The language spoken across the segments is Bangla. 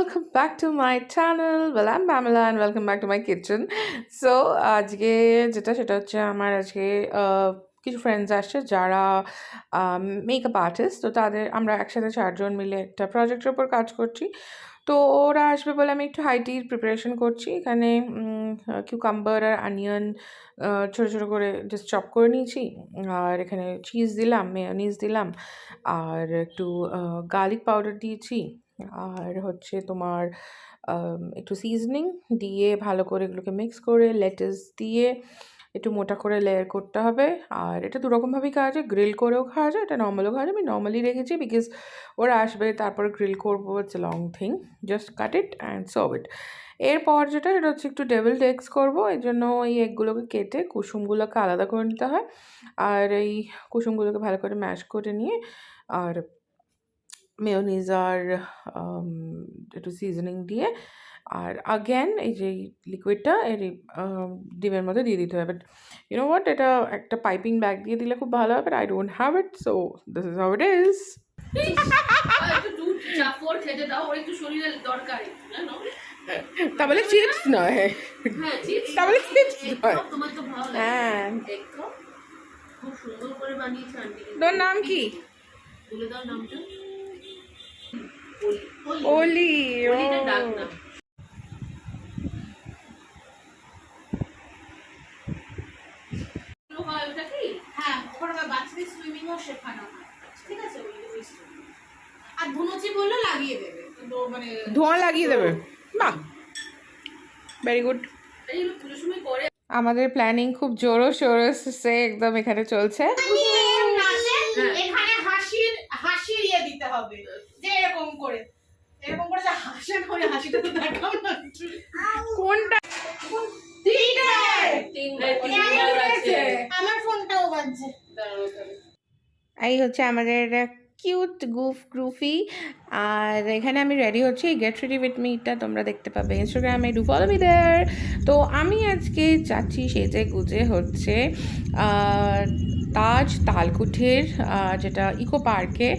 welcome back to my channel. Well, I'm Pamela and welcome back to my kitchen. So, আজকে যেটা সেটা হচ্ছে আমার আজকে কিছু ফ্রেন্ডস আসছে যারা মেকআপ আর্টিস্ট। তো আমরা একসাথে 4 জন মিলে একটা প্রজেক্টের উপর কাজ করছি। তো ওরা আসবে বলে আমি একটু হাইটির প্রিপারেশন করছি। এখানে কিউকাম্বার আর অনিয়ন ছোটো ছোটো করে জাস্ট চপ করে নিয়েছি, আর এখানে চিজ দিলাম, মেয়োনিজ দিলাম, আর একটু গার্লিক পাউডার দিয়েছি, আর হচ্ছে তোমার একটু সিজনিং দিয়ে ভালো করে এগুলোকে মিক্স করে লেটাস দিয়ে একটু মোটা করে লেয়ার করতে হবে। আর এটা দুরকমভাবেই খাওয়া যায়, গ্রিল করেও খাওয়া যায়, এটা নর্মালও খাওয়া যায়। আমি নর্মালি রেখেছি বিকজ ওরা আসবে, তারপর গ্রিল করবো, it's a long thing, just cut it and serve ইট। এরপর যেটা সেটা হচ্ছে একটু ডেভিলড এগস করবো, এই জন্য এই এগগুলোকে কেটে কুসুমগুলোকে আলাদা করে নিতে হয়, আর এই কুসুমগুলোকে ভালো করে ম্যাশ করে নিয়ে আর মেয়োনিজ আর একটু সিজনিং দিয়ে আর আগেন এই যে লিকুইডটা এই ডিমের মধ্যে দিয়ে দিতে হবে। বাট ইউ নো হোয়াট, এটা একটা পাইপিং ব্যাগ দিয়ে দিলে খুব ভালো হবে, but I don't have it, so this is how it is. তাহলে চিপস নয়, তাহলে চিপস নয়। হ্যাঁ, তোর নাম কি? ওলি। ধোঁয়া লাগিয়ে দেবে, বাহ, ভেরি গুড। আমাদের প্ল্যানিং খুব জোরো সোরো সে একদম এখানে চলছে। এখানে হাসির ইয়ে দিতে হবে, যে এরকম করে যে হাসেন, ওই হাসিটা তো দেখাও না। কোনটা? আমার ফোনটাও বাজছে। এই হচ্ছে আমাদের কিউট গ্রুফি, আর এখানে আমি রেডি হচ্ছি। গেট রেডি উইথ মিটা তোমরা দেখতে পাবে ইনস্টাগ্রামে, ডু ফলো মি দেয়ার। তো আমি আজকে যাচ্ছি সেজে গুজে হচ্ছে তাজ তালকুঠির, যেটা ইকো পার্কে,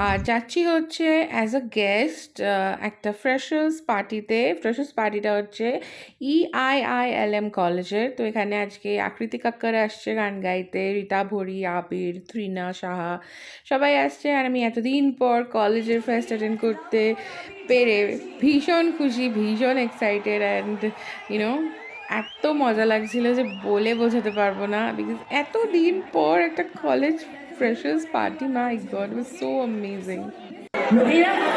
আর যাচ্ছি হচ্ছে অ্যাজ আ গেস্ট একটা ফ্রেশার্স পার্টিতে। ফ্রেশার্স পার্টিটা হচ্ছে EIILM কলেজের। তো এখানে আজকে আকৃতি কাক্কর আসছে গান গাইতে, রীতা ভরি, আবির, ত্রিনা সাহা সবাই আসছে। আর আমি এতদিন পর কলেজের ফেস্ট অ্যাটেন্ড করতে পেরে ভীষণ খুশি, ভীষণ এক্সাইটেড, অ্যান্ড ইউনো এত মজা লাগছিল যে বলে বোঝাতে পারবো না, বিকজ এতদিন পর একটা college freshers party, my god, was so amazing.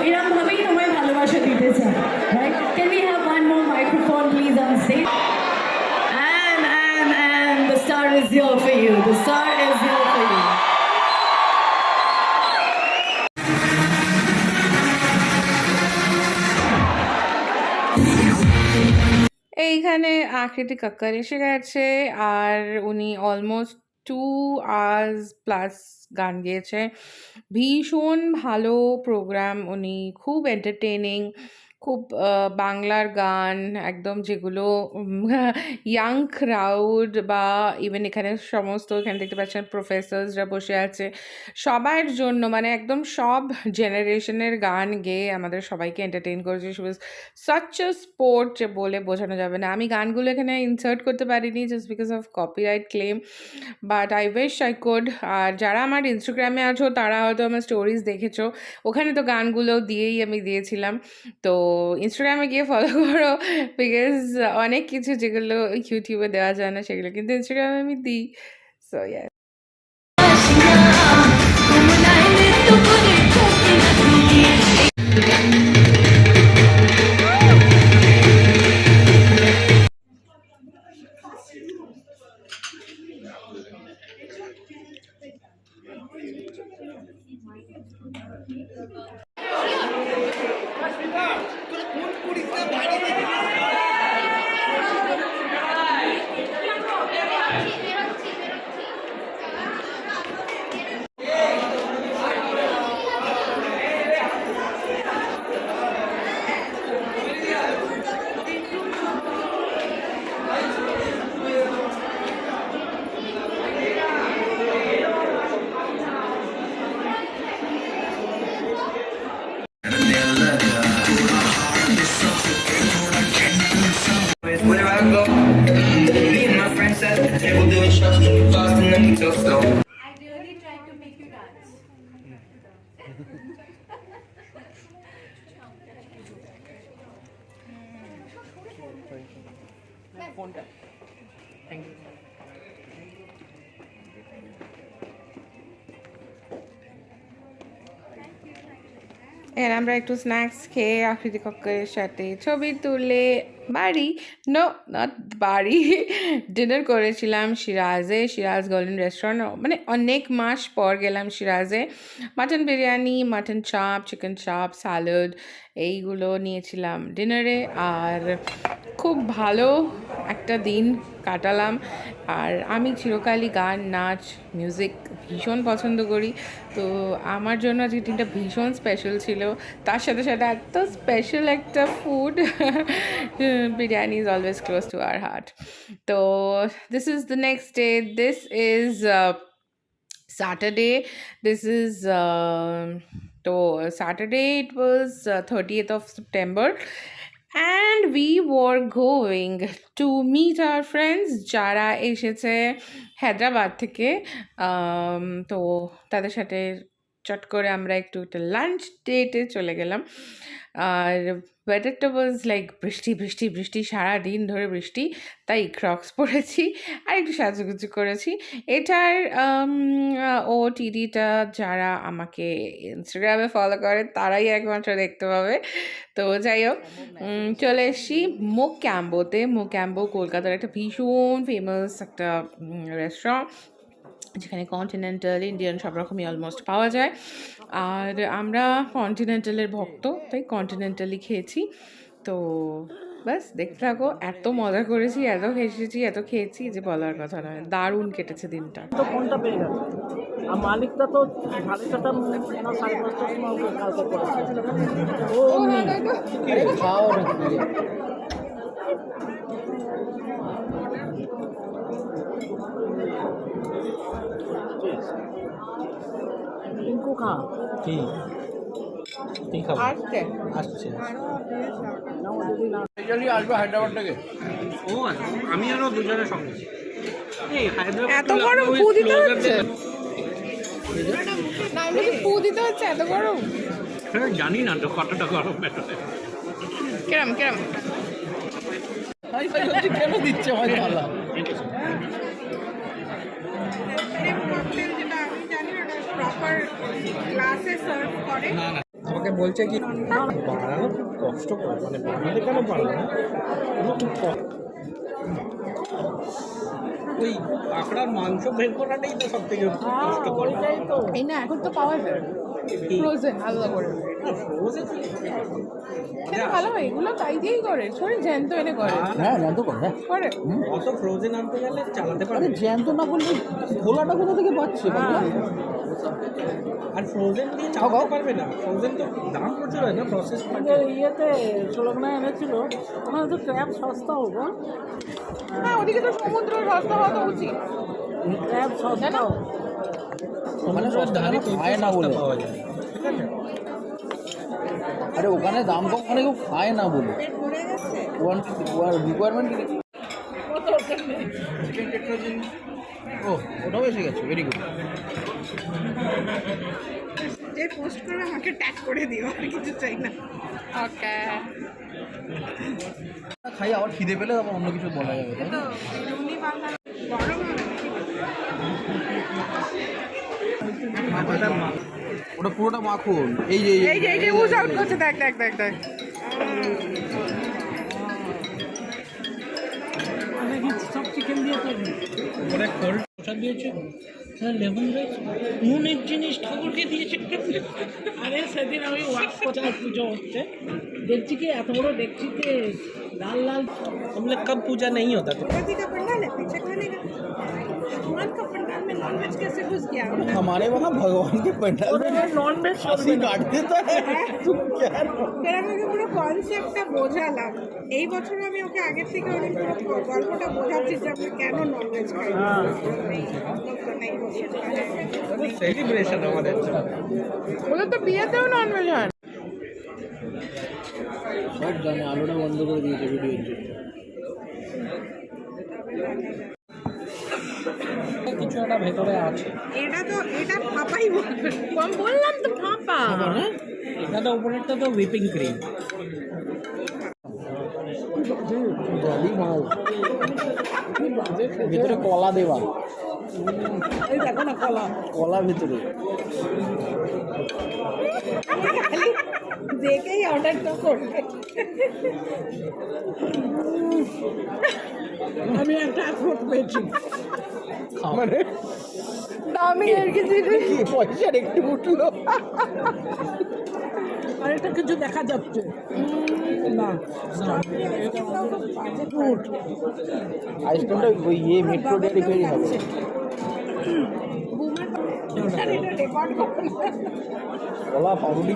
এরকম ভাবেই তোমায় ভালোবাসা দিতে চাই, right? Can we have one more microphone please on stage? And the star is here for you. The star is here for you. এইখানে আকৃতি কাক্কর এসে গেছে, আর উনি অলমোস্ট 2 hours প্লাস গান গেয়েছে। ভীষণ ভালো প্রোগ্রাম, উনি খুব এন্টারটেনিং, খুব বাংলার গান একদম, যেগুলো ইয়াং ক্রাউড বা ইভেন এখানে সমস্ত, এখানে দেখতে পাচ্ছেন প্রফেসরসরা বসে আছে, সবার জন্য, মানে একদম সব জেনারেশনের গান গেয়ে আমাদের সবাইকে এন্টারটেইন করেছে। She was such a sport যে বলে বোঝানো যাবে না। আমি গানগুলো এখানে ইনসার্ট করতে পারিনি just because of copyright claim, but I wish I could. আর যারা আমার ইনস্টাগ্রামে আছো তারা হয়তো আমার স্টোরিজ দেখেছো, ওখানে তো গানগুলো দিয়েই আমি দিয়েছিলাম। তো ইনস্টাগ্রামে গিয়ে ফলো করো, বিকজ অনেক কিছু যেগুলো ইউটিউবে দেওয়া যায় না সেগুলো কিন্তু ইনস্টাগ্রামে আমি দিই। সো ইয়া, ফোনটা থ্যাংক ইউ। এর আমরা একটু স্ন্যাক্স খেয়ে আকৃতি কক্করের সাথে ছবি তুলে বাড়ি নট বাড়ি ডিনার করেছিলাম সিরাজে, সিরাজ গোল্ডেন রেস্টুরেন্ট। মানে অনেক মাস পর গেলাম সিরাজে। মাটন বিরিয়ানি, মাটন চাপ, চিকেন চাপ, স্যালাড এইগুলো নিয়েছিলাম ডিনারে। আর খুব ভালো একটা দিন কাটালাম। আর আমি চিরকালই গান, নাচ, মিউজিক ভীষণ পছন্দ করি। তো আমার জন্য আজকে দিনটা ভীষণ স্পেশাল ছিল। তার সাথে সাথে এত স্পেশাল একটা food, biryani is always close to our heart. তো this is the next day, this is Saturday. This is so Saturday. It was 30th of September, and we were going to meet our friends যারা এসেছে হায়দ্রাবাদ থেকে। তো তাদের সাথে চট করে আমরা একটু লাঞ্চ ডেটে চলে গেলাম। আর ওয়েদারটা ওয়াজ লাইক বৃষ্টি বৃষ্টি বৃষ্টি, সারাদিন ধরে বৃষ্টি, তাই ক্রক্স পরেছি আর একটু সাজুগুজু করেছি। এটার ওটিডিটা যারা আমাকে ইনস্টাগ্রামে ফলো করে তারাই একমাত্র দেখতে পাবে। তো যাই হোক, চলে এসেছি মোক্যাম্বোতে। মোক্যাম্বো কলকাতার একটা ভীষণ ফেমাস একটা রেস্টুরেন্ট, যেখানে কন্টিনেন্টাল, ইন্ডিয়ান সব রকমই অলমোস্ট পাওয়া যায়। আর আমরা কন্টিনেন্টালের ভক্ত, তাই কন্টিনেন্টালই খেয়েছি। তো বাস দেখতে থাকো, এত মজা করেছি, এত হেসেছি, এত খেয়েছি যে বলার কথা নয়। দারুণ কেটেছে দিনটা। তো ফোনটা পেয়ে গেছে, আর মালিকটা তো 5:30 না 5:30টার সময় ওকে কালকে করেছে। ও খাও নাকি টিঙ্কু খা কি ঠিক আছে আসছে আসছে আসবে হায়দ্রাবাদ থেকে। ও আমি আরো দুজনের সঙ্গে এত গরম ফু দিতে হচ্ছে না, আমি ফু দিতে হচ্ছে এত গরম। জানি না তো কতটা গরম ব্যাটারে। কিরম কিরম কেন দিচ্ছে ভাই তালা? না না আমাকে বলছে কি বানানো খুব কষ্ট, মানে বানাতে কেন পারলো না, খুব ওই কাঁকড়ার মাংস বের করাটাই তো সব থেকে কষ্ট করে। এই না, এখন তো পাওয়া যায় ফ্রোজেন আলাদা করে। ফ্রোজেন খেতে ভালো হয়, এগুলো তাই দিয়েই করে, শোন জ্যান্ত এনে করে। হ্যাঁ জ্যান্ত করে করে অত ফ্রোজেন আনতে গেলে চালাতে পারবে, জ্যান্ত না করলে খোলাটা কোথা থেকে পাচ্ছে? আর ফ্রোজেন দিয়ে চালাতে পারবে না, ফ্রোজেন তো দাম প্রচুর হয় না, প্রসেস ইয়েতে ষোলখানা এনেছিল, ওখানে তো ক্র্যাব সস্তা হবো। হ্যাঁ, ওদিকে তো সমুদ্র সস্তা হওয়া তো উচিত। ক্র্যাব সস্তা ওখানে সস্তা খায় না বলে পাওয়া যায়, ঠিক আছে? আরে ওখানে দাম কম, ওখানে কেউ খায় না বলে রিকোয়ারমেন্ট। ও ওটাও এসে গেছে, ভেরি গুড। যে পোস্ট করে আমাকে ট্যাগ করে দিও, আর কিছু চাই না। ওকে, খাই আবার খিদে পেলে আবার অন্য কিছু বলা যাবে, তাই না? ওটা পুরোটা মাখন, এই যে এই যে উজ আউট করছে, দেখ দেখ দেখ দেখ। সব চিকেন দিয়ে তৈরি, ওরা কোল্ড প্রসাদ দিয়েছে, লেমন রাইস, নুনের জিনিস ঠাকুরকে দিয়েছে। আরে সেদিন আমি ওয়াক কোথায় পুজো হচ্ছে দেখছি কি এত বড় দেখছিতে लाल लाल, हम लोग कब पूजा नहीं होता था। का पंडाल है पीछे खाने का, भगवान का पंडाल में नॉनवेज कैसे घुस गया? हमारे वहाँ भगवान के पंडाल में नॉनवेज खासी काट देता है। तुम क्या এর আমাকে পুরো কনসেপ্টটা বোঝালাম। এই বছর আমি ওকে আগের থেকে অনেক পুরো গল্পটা বোঝাচ্ছি যে আমরা কেন ননভেজ খাই। সেলিব্রেশন আমাদের, ওদের তো বিয়েতেও ননভেজ হয়। সব জানে, আলোটা বন্ধ করে দিয়েছে ভিডিওর জন্য। কিছু একটা ভেতরে আছে। এটা ফাঁপাই বলবে। কম বললাম তো ফাঁপা। না এটা তো উপরেরটা তো হুইপিং ক্রিম। ভেতরে কলা দেওয়া, এই দেখো না কলা কলা ভেতরে। দেখেই অর্ডারটা করবে। আমি একটা আখরোট পেয়েছি। মানে দামি আর কিছু পয়সার একটু উঠলো। আর এটা কিছু দেখা যাচ্ছে না। আইসক্রিমটা ওই মেট্রো ডেলিভারি হবে। কলা পাউরুটি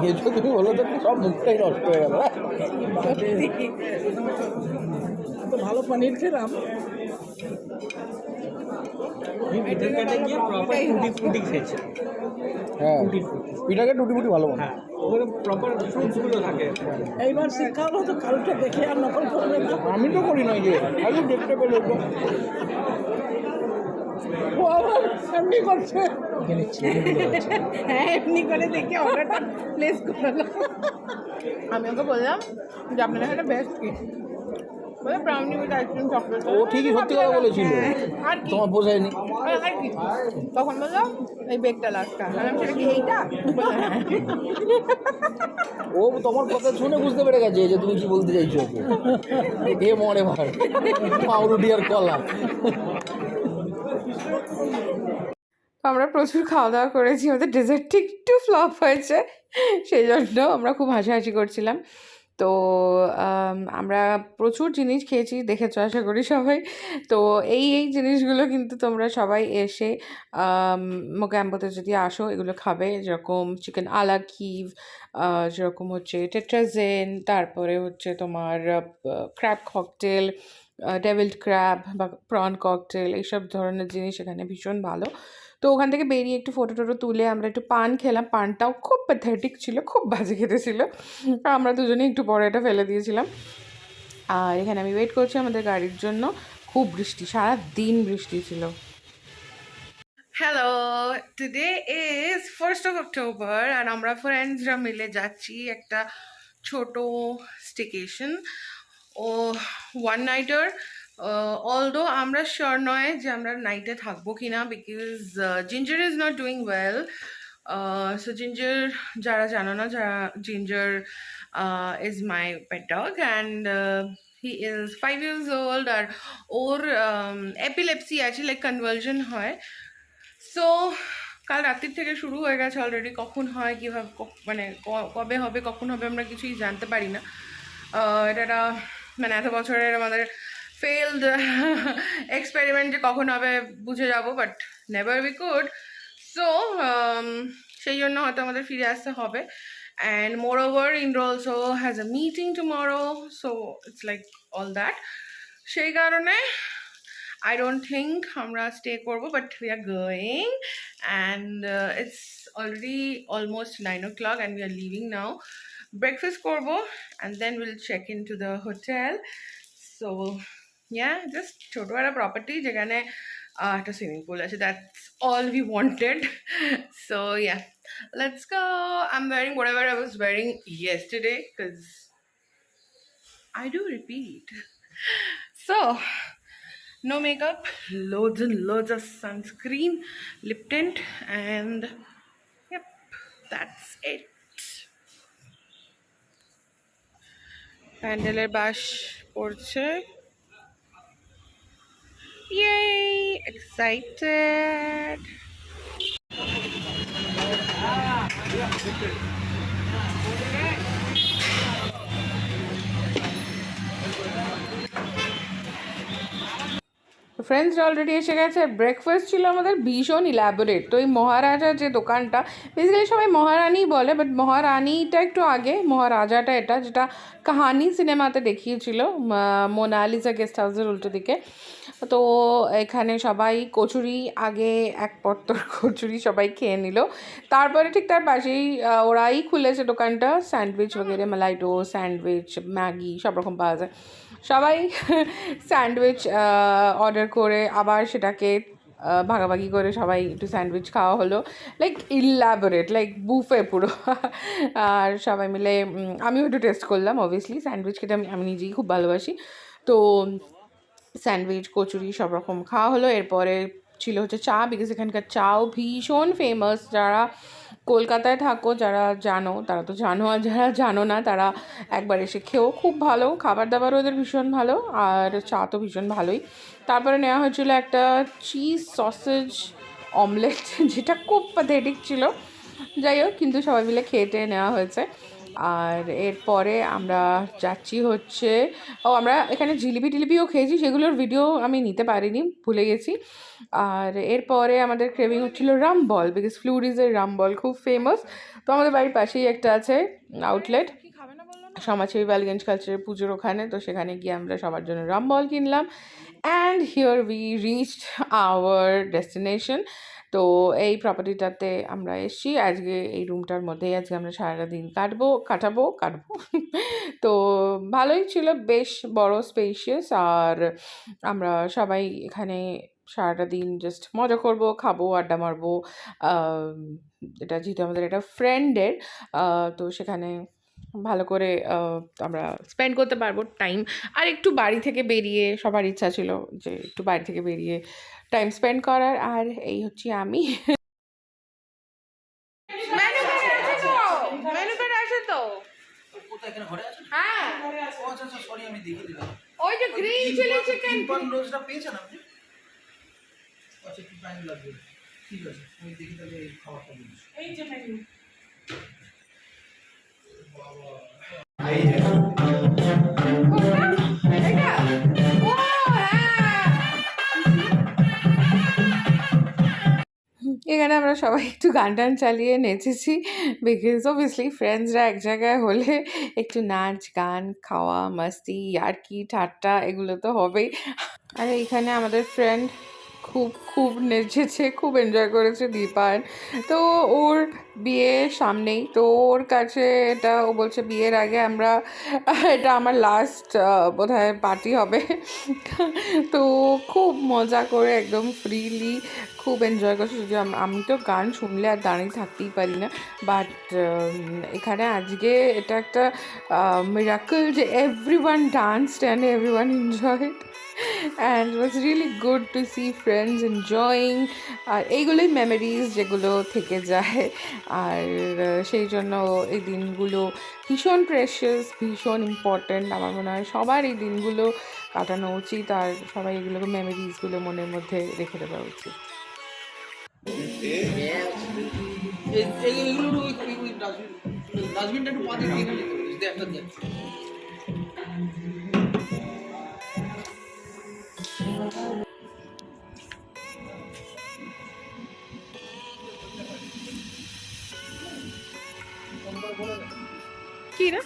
নিয়েছো তুমি, বলো তো সব মুখটাই নষ্ট হয়ে গেল। তো ভালো পনির খেলাম। হ্যাঁ পিঠাকে টুটি ফুটি ভালো মনে। এইবার শিক্ষা হলো তো কালকে দেখে আর নকল করবে না। আমি তো করি না, যে খালি দেখতে পেলে তো ও আবার এমনি করছে। হ্যাঁ এমনি করে দেখে অর্ডারটা প্লেস করলো। আমি ওকে বললাম যে আপনাদের এখানে বেস্ট কি বলে ব্রাউনি উইথ আইসক্রিম চকলেট। ও ঠিকই সত্যি কথা বলেছিল, আর কি তোমার বোঝায়নি। আর কি তখন বললাম এই বেগটা লাস্টটা আমি সেটা কি এইটা ও তোমার কথা শুনে বুঝতে পেরে গেছে যে তুমি কি বলতে চাইছো ওকে। এ মরে ভার পাউরুটি আর কলা। তো আমরা প্রচুর খাওয়া দাওয়া করেছি, আমাদের ডেজার্টটি একটু ফ্লপ হয়েছে, সেই জন্য আমরা খুব হাসাহাসি করছিলাম। তো আমরা প্রচুর জিনিস খেয়েছি, দেখেছো আশা করি সবাই। তো এই জিনিসগুলো কিন্তু তোমরা সবাই এসে মোগ্যাম্বোতে যদি আসো এগুলো খাবে, যেরকম চিকেন আলা কিভ, যেরকম হচ্ছে টেট্রাজেন, তারপরে হচ্ছে তোমার ক্র্যাব ককটেল, ডেভিলড ক্র্যাব বা প্রন ককটেল, এইসব ধরনের জিনিস এখানে ভীষণ ভালো। তো ওখান থেকে বেরিয়ে একটু ফটো টটো তুলে আমরা একটু পান খেলাম, পানটাও খুব প্যাথেটিক ছিল, খুব বাজে খেতে ছিল। আমরা দুজনে একটু পরে এটা ফেলে দিয়েছিলাম। আর এখানে আমি ওয়েট করছি আমাদের গাড়ির জন্য। খুব বৃষ্টি, সারা দিন বৃষ্টি ছিল। Hello, today is 1st of October আর আমরা ফ্রেন্ডসরা মিলে যাচ্ছি একটা ছোট স্টেকেশন ও ওয়ান নাইটার। অলদো আমরা শিওর নয় যে আমরা নাইটে থাকবো কিনা, because ginger is not doing well. So ginger, যারা জানো না, ginger is my pet dog and he is 5 years old আর ওর এপিলেপসি আছে, লাইক কনভালশন হয়। সো কাল রাত্রির থেকে শুরু হয়ে গেছে অলরেডি। কখন হয়, কীভাবে, মানে কবে হবে, কখন হবে আমরা কিছুই জানতে পারি না। এটা মানে এত বছরের আমাদের ফেলড এক্সপেরিমেন্ট যে কখন হবে বুঝে যাবো, but never we could. So সেই জন্য হয়তো আমাদের ফিরে আসতে হবে। And more over Indra also has a meeting tomorrow, so it's like all that. সেই কারণে I don't think আমরা stay করবো, but we are going and it's already almost 9 o'clock and we are leaving now. Breakfast করবো and then we'll check into the hotel. So yeah, just ছোট একটা property যেখানে একটা swimming pool আছে, that's all we wanted. So yeah, let's go. I'm wearing whatever I was wearing yesterday because I do repeat. So no makeup, loads and loads of sunscreen, lip tint, and yep, that's it. Pandeler bash porche. Yay! Excited. ফ্রেন্ডসরা অলরেডি এসে গেছে। ব্রেকফাস্ট ছিল আমাদের ভীষণ ইলাবোরেট। তো এই মহারাজা যে দোকানটা, বেসিক্যালি সবাই মহারানিই বলে, বাট মহারানিটা একটু আগে, মহারাজাটা এটা, যেটা কাহানি সিনেমাতে দেখিয়েছিল মোনালিসা গেস্ট হাউসের উল্টো দিকে। তো এখানে সবাই কচুরি, আগে এক পত্তর কচুরি সবাই খেয়ে নিল। তারপরে ঠিক তার পাশেই ওরাই খুলেছে দোকানটা, স্যান্ডউইচ বগেরে, মালাই টোস্ট, স্যান্ডউইচ, ম্যাগি সব রকম পাওয়া যায়। সবাই স্যান্ডউইচ অর্ডার করে আবার সেটাকে ভাগাভাগি করে সবাই একটু স্যান্ডউইচ খাওয়া হলো, লাইক ইলাবোরেট, লাইক বুফে পুরো। আর সবাই মিলে আমিও একটু টেস্ট করলাম, অবভিয়াসলি স্যান্ডউইচ খেতে আমি নিজেই খুব ভালোবাসি। তো স্যান্ডউইচ, কচুরি সব রকম খাওয়া হলো। এরপরে ছিল হচ্ছে চা, বিকজ এখানকার চাও ভীষণ ফেমাস। যারা কলকাতায় থাকো, যারা জানো তারা তো জানো, আর যারা জানো না তারা একবার এসে খেয়েও, খুব ভালো খাবার দাবারও ওদের ভীষণ ভালো, আর চা তো ভীষণ ভালোই। তারপরে নেওয়া হয়েছিল একটা চিজ সসেজ অমলেট, যেটা খুব প্যাথেটিক ছিল, যাই হোক, কিন্তু সবাই মিলে খেয়ে নেওয়া হয়েছে। আর এরপরে আমরা যাচ্ছি হচ্ছে, আমরা এখানে জিলিপিও খেয়েছি, সেগুলোর ভিডিও আমি নিতে পারিনি, ভুলে গেছি। আর এরপরে আমাদের ক্রেভিং হচ্ছিলো রাম বল, বিকজ ফ্লুরিজের রাম বল খুব ফেমাস। তো আমাদের বাড়ির পাশেই একটা আছে আউটলেট, সমাজসেবী বালিগঞ্জ কালচারের পুজোর ওখানে, তো সেখানে গিয়ে আমরা সবার জন্য রাম বল কিনলাম। And here we reached hour destination. তো এই প্রপার্টিটাতে আমরা এসেছি আজকে, এই রুমটার মধ্যেই আজকে আমরা সারাটা দিন কাটাবো। তো ভালোই ছিল, বেশ বড়, স্পেশিয়াস। আর আমরা সবাই এখানে সারাটা দিন জাস্ট মজা করব, খাবো, আড্ডা মারবো। এটা যেহেতু আমাদের একটা ফ্রেন্ডের, তো সেখানে ভালো করে আমরা স্পেন্ড করতে পারবো টাইম। আর একটু বাড়ি থেকে বেরিয়ে, সবার ইচ্ছা ছিল যে একটু বাড়ি থেকে বেরিয়ে টাইম স্পেন্ড করার। আর এই হচ্ছে আমি। হ্যাঁ, ওই যে গ্রিন চিলি চিকেন রোজটা পেয়েছেন আপনি? আচ্ছা, একটু টাইম লাগবে, ঠিক আছে, আমি দেখি তাহলে এই খাবারটা দিচ্ছি। এই যে মেনু। এখানে আমরা সবাই একটু গান টান চালিয়ে নেচেছি, বিকজ অবভিয়াসলি ফ্রেন্ডসরা এক জায়গায় হলে একটু নাচ গান, খাওয়া, মাস্তি, ইয়ার্কি, ঠাট্টা এগুলো তো হবেই। আর এইখানে আমাদের ফ্রেন্ড খুব নেচেছে, খুব এনজয় করেছে, দীপায়ন। তো ওর বিয়ে সামনেই, তো ওর কাছে এটা, ও বলছে বিয়ের আগে এটা আমার লাস্ট বোধহয় পার্টি হবে। তো খুব মজা করে একদম ফ্রিলি খুব এনজয় করছে। যদি আমি তো গান শুনলে আর দাঁড়িয়ে থাকতেই পারি না, বাট এখানে আজকে এটা একটা মিরাকল যে everyone danced and everyone enjoyed, and it was really good to see friends enjoying. আর এইগুলোই মেমোরিজ যেগুলো থেকে যায়। আর সেই জন্য এই দিনগুলো ভীষণ প্রেশিয়াস, ভীষণ ইম্পর্ট্যান্ট। আমার মনে হয় সবার এই দিনগুলো কাটানো উচিত, আর সবাই এগুলোকে মেমোরিজগুলো মনের মধ্যে রেখে দেওয়া উচিত। ডাস্টবিনটা একটু পাতে দিয়ে দিতে একটা দেখ। কি না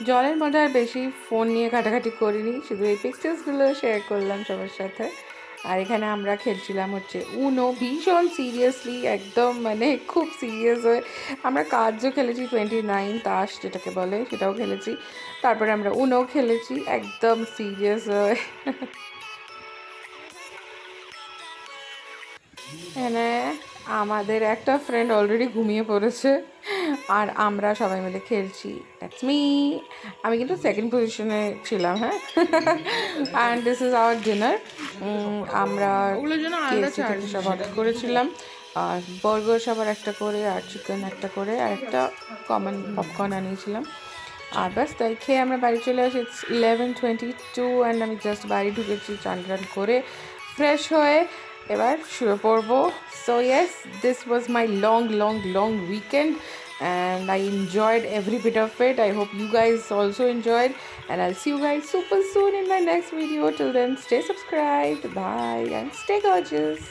জলের মধ্যে আর বেশি ফোন নিয়ে ঘাটাঘাটি করিনি, শুধু এই পিকচার্সগুলো শেয়ার করলাম সবার সাথে। আর এখানে আমরা খেলছিলাম হচ্ছে উনো, ভীষণ সিরিয়াসলি, একদম মানে খুব সিরিয়াস হয়ে। আমরা কার্ডও খেলেছি, 29 তাস যেটাকে বলে, সেটাও খেলেছি। তারপরে আমরা উনো খেলেছি একদম সিরিয়াস হয়ে। এখানে আমাদের একটা ফ্রেন্ড অলরেডি ঘুমিয়ে পড়েছে, আর আমরা সবাই মিলে খেলছি, দ্যাটস মি। আমি কিন্তু সেকেন্ড পজিশনে ছিলাম, হ্যাঁ। And this is our dinner. আমরা KFC থেকে সব অর্ডার করেছিলাম, আর বার্গার সবার একটা করে, আর চিকেন একটা করে, আর একটা কমন পপকর্ন আনিয়েছিলাম। আর ব্যাস তাই খেয়ে আমরা বাড়ি চলে আসি। ইটস 11:22 অ্যান্ড আমি জাস্ট বাড়ি ঢুকেছি, চান টান করে ফ্রেশ হয়ে এবার শুয়ে পড়বো। So yes, this was my long weekend and I enjoyed every bit of it. I hope you guys also enjoyed, and I'll see you guys super soon in my next video. Till then, stay subscribed, bye, and stay gorgeous.